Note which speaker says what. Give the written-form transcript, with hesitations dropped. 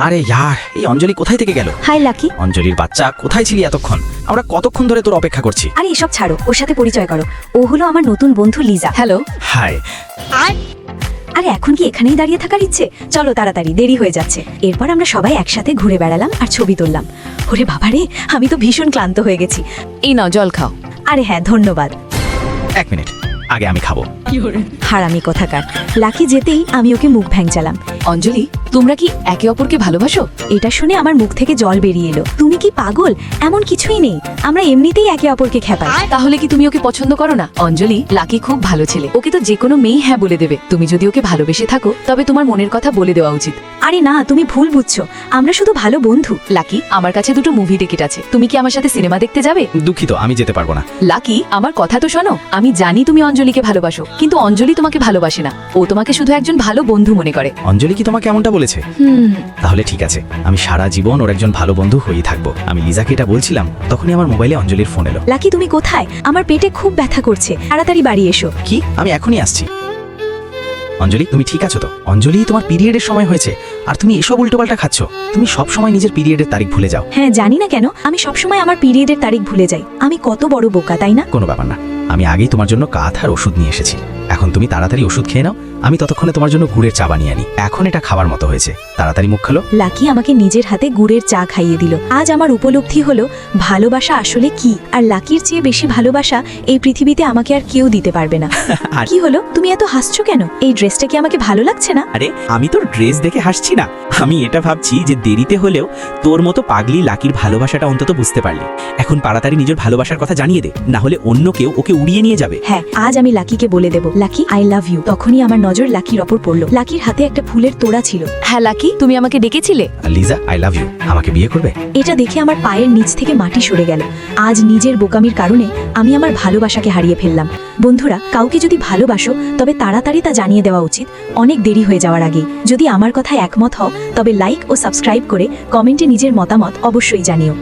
Speaker 1: আরে ইয়ার, এই অঞ্জলি কোথায় থেকে গেল?
Speaker 2: High lucky.
Speaker 1: অঞ্জলির বাচ্চা, কোথায় ছিলি এতক্ষণ? আমরা কতক্ষণ ধরে তোর অপেক্ষা করছি।
Speaker 2: আরে এসব ছাড়ো, ওর সাথে পরিচয় করো। ও হলো আমার নতুন বন্ধু লিজা। হ্যালো।
Speaker 1: হাই।
Speaker 2: আরে এখন কি এখানেই দাঁড়িয়ে থাকার ইচ্ছে? চলো তাড়াতাড়ি, দেরি হয়ে যাচ্ছে। এরপর আমরা সবাই একসাথে ঘুরে বেড়ালাম আর ছবি তুললাম। ওরে বাবারে, আমি তো ভীষণ ক্লান্ত হয়ে গেছি।
Speaker 3: এই নাও জল খাও।
Speaker 2: আরে হ্যাঁ, ধন্যবাদ।
Speaker 1: 1 মিনিট, আগে আমি খাবো।
Speaker 2: হারামি কোথাকার। লাকি যেতেই আমি ওকে মুখ ভ্যাংচালাম।
Speaker 3: অঞ্জলি, তোমরা কি একে অপরকে ভালোবাসো?
Speaker 2: এটা শুনে আমার মুখ থেকে জল বেরিয়ে এলো। তুমি কি পাগল? এমন কিছুই নেই, আমরা এমনিতেই একে অপরকে খেপাই।
Speaker 3: তাহলে কি তুমি ওকে পছন্দ করো না? অঞ্জলি, লাকি খুব ভালো ছেলে, ওকে তো যে কোনো মেয়ে হ্যাঁ বলে দেবে। তুমি যদি ওকে ভালোবেসে থাকো তবে তোমার মনের কথা বলে দেওয়া উচিত।
Speaker 2: আরে না, তুমি ভুল বুঝছো, আমরা শুধু ভালো বন্ধু।
Speaker 3: লাকি, আমার কাছে দুটো মুভি টিকিট আছে, তুমি কি আমার সাথে সিনেমা দেখতে যাবে?
Speaker 1: দুঃখিত, আমি যেতে পারবো না।
Speaker 3: লাকি, আমার কথা তো শোনো। আমি জানি তুমি অঞ্জলিকে ভালোবাসো, কিন্তু অঞ্জলি তোমাকে ভালোবাসে না। ও তোমাকে শুধু একজন ভালো বন্ধু মনে করে।
Speaker 1: অঞ্জলি কি তোমাকে এমনটা বলেছে? তাহলে ঠিক আছে, আমি সারা জীবন ওর একজন ভালো বন্ধু হয়েই থাকবো। আমি লিজাকে এটা বলছিলাম, তখনই আমার মোবাইলে অঞ্জলির ফোন এলো।
Speaker 2: লাকি, তুমি কোথায়? আমার পেটে খুব ব্যথা করছে, তাড়াতাড়ি বাড়ি এসো।
Speaker 1: কি? আমি এখনই আসছি। অঞ্জলি, তুমি ঠিক আছো তো? অঞ্জলি, তোমার পিরিয়ডের সময় হয়েছে আর তুমি এসব উল্টোপাল্টা খাচ্ছ। তুমি সব সময় নিজের পিরিয়ডের তারিখ ভুলে যাও।
Speaker 2: হ্যাঁ, জানি না কেন আমি সবসময় আমার পিরিয়ডের তারিখ ভুলে যাই। আমি কত বড় বোকা, তাই না?
Speaker 1: কোনো ব্যাপার না, আমি আগেই তোমার জন্য কাঁথ আর ওষুধ নিয়ে এসেছি। এখন তুমি তাড়াতাড়ি ওষুধ খেয়ে নাও, আমি ততক্ষণে তোমার জন্য গুড়ের চা বানিয়ে আনি। এখন এটা খাবার মতো হয়েছে, তাড়াতাড়ি মুখ খেলো।
Speaker 2: লাকি আমাকে নিজের হাতে গুড়ের চা খাইয়ে দিল। আজ আমার উপলব্ধি হলো ভালোবাসা আসলে কি। আর লাকির চেয়ে বেশি ভালোবাসা এই পৃথিবীতে আমাকে আর কেউ দিতে পারবে না। কি হলো, তুমি এত হাসছো কেন? এই ড্রেসটা কি আমাকে ভালো লাগছে না?
Speaker 4: আরে আমি তোর ড্রেস দেখে হাসছি না, আমি এটা ভাবছি যে দেরিতে হলেও তোর মতো পাগলি লাকির ভালোবাসাটা অন্তত বুঝতে পারলি। এখন তাড়াতাড়ি নিজের ভালোবাসার কথা জানিয়ে দে, না হলে অন্য কেউ ওকে উড়িয়ে নিয়ে যাবে।
Speaker 2: হ্যাঁ, আজ আমি লাকিকে বলে দেব, লাকি আই লাভ ইউ। তখনই আমার নজর লাকির ওপর পড়লো। লাকির হাতে একটা ফুলের তোড়া ছিল।
Speaker 3: হ্যাঁ লাকি, তুমি আমাকে ডেকেছিলে?
Speaker 1: Liza, I love you. আমাকে বিয়ে করবে?
Speaker 2: এটা দেখে আমার পায়ের নিচ থেকে মাটি সরে গেল। আজ নিজের বোকামির কারণে আমি আমার ভালোবাসাকে হারিয়ে ফেললাম। বন্ধুরা, কাউকে যদি ভালোবাসো তবে তাড়াতাড়ি তা জানিয়ে দেওয়া উচিত, অনেক দেরি হয়ে যাওয়ার আগে। যদি আমার কথায় একমত হও তবে লাইক ও সাবস্ক্রাইব করে কমেন্টে নিজের মতামত অবশ্যই জানিও।